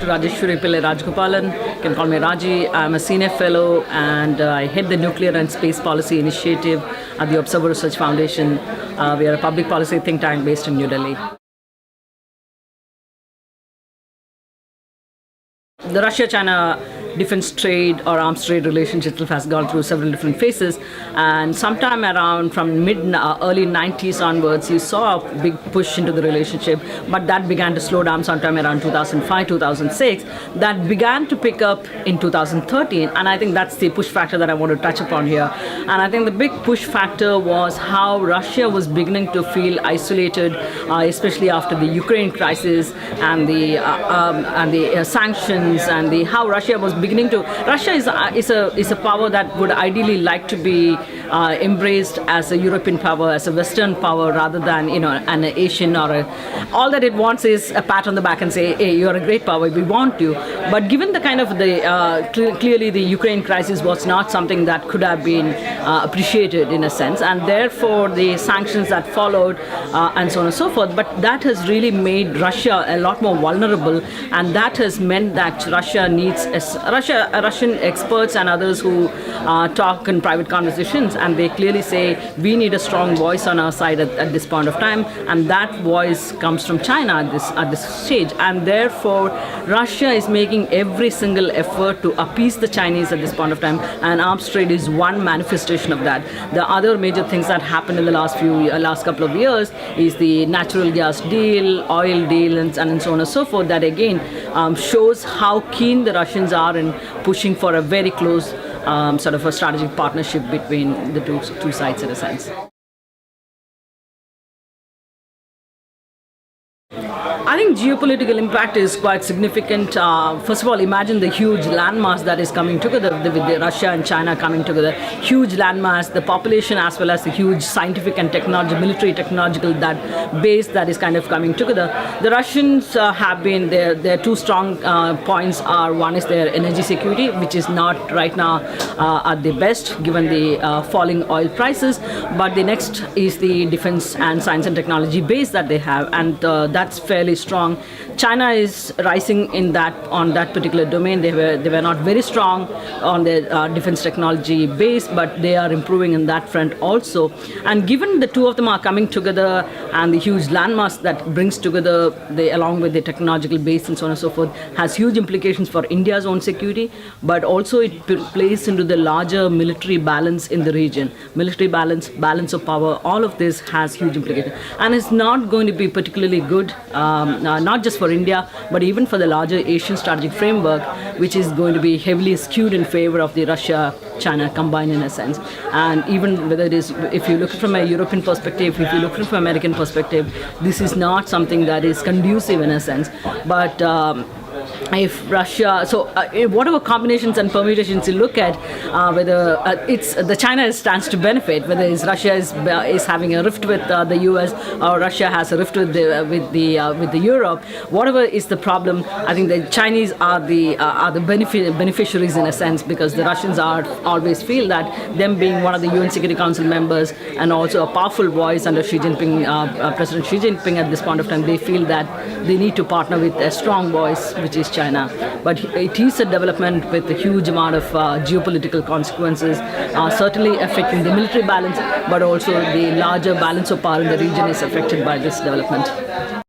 Dr. Rajeswari Pillai Rajagopalan. You can call me Raji. I'm a senior fellow and I head the Nuclear and Space Policy Initiative at the Observer Research Foundation. We are a public policy think tank based in New Delhi. The Russia-China defense trade or arms trade relationship has gone through several different phases, and sometime around from early 90s onwards you saw a big push into the relationship, but that began to slow down sometime around 2005-2006. That began to pick up in 2013, and I think that's the push factor that I want to touch upon here. And I think the big push factor was how Russia was beginning to feel isolated, especially after the Ukraine crisis and the sanctions, and how Russia was beginning to. Russia is a power that would ideally like to be embraced as a European power, as a Western power, rather than an Asian all that it wants is a pat on the back and say, hey, you're a great power, we want you. But given the kind of clearly the Ukraine crisis was not something that could have been appreciated in a sense, and therefore the sanctions that followed and so on and so forth. But that has really made Russia a lot more vulnerable, and that has meant that Russia needs Russian experts and others who talk in private conversations, and they clearly say we need a strong voice on our side at this point of time, and that voice comes from China at this stage, and therefore Russia is making every single effort to appease the Chinese at this point of time, and arms trade is one manifestation of that. The other major things that happened in the last couple of years is the natural gas deal, oil deal, and so on and so forth. That again shows how keen the Russians are in pushing for a very close sort of a strategic partnership between the two sides in a sense. I think geopolitical impact is quite significant. First of all, imagine the huge landmass that is coming together with Russia and China coming together. Huge landmass, the population as well as the huge scientific and military technological base that is kind of coming together. The Russians have been, their two strong points are, one is their energy security, which is not right now at the best given the falling oil prices, but the next is the defense and science and technology base that they have, and that's fairly strong. China is rising on that particular domain. They were not very strong on their defense technology base, but they are improving in that front also. And given the two of them are coming together and the huge landmass that brings together along with the technological base and so on and so forth, has huge implications for India's own security, but also it plays into the larger military balance in the region. Military balance of power, all of this has huge implications, and it's not going to be particularly good, not just for India, but even for the larger Asian strategic framework, which is going to be heavily skewed in favor of the Russia-China combined in a sense. And even whether it is, if you look from a European perspective, if you look from an American perspective, this is not something that is conducive in a sense. But if Russia, whatever combinations and permutations you look at, whether the China stands to benefit, whether it's Russia is having a rift with the US, or Russia has a rift with the Europe, whatever is the problem, I think the Chinese are the beneficiaries in a sense, because the Russians always feel that them being one of the UN Security Council members and also a powerful voice under President Xi Jinping at this point of time, they feel that they need to partner with a strong voice, which is China. But it is a development with a huge amount of geopolitical consequences, certainly affecting the military balance, but also the larger balance of power in the region is affected by this development.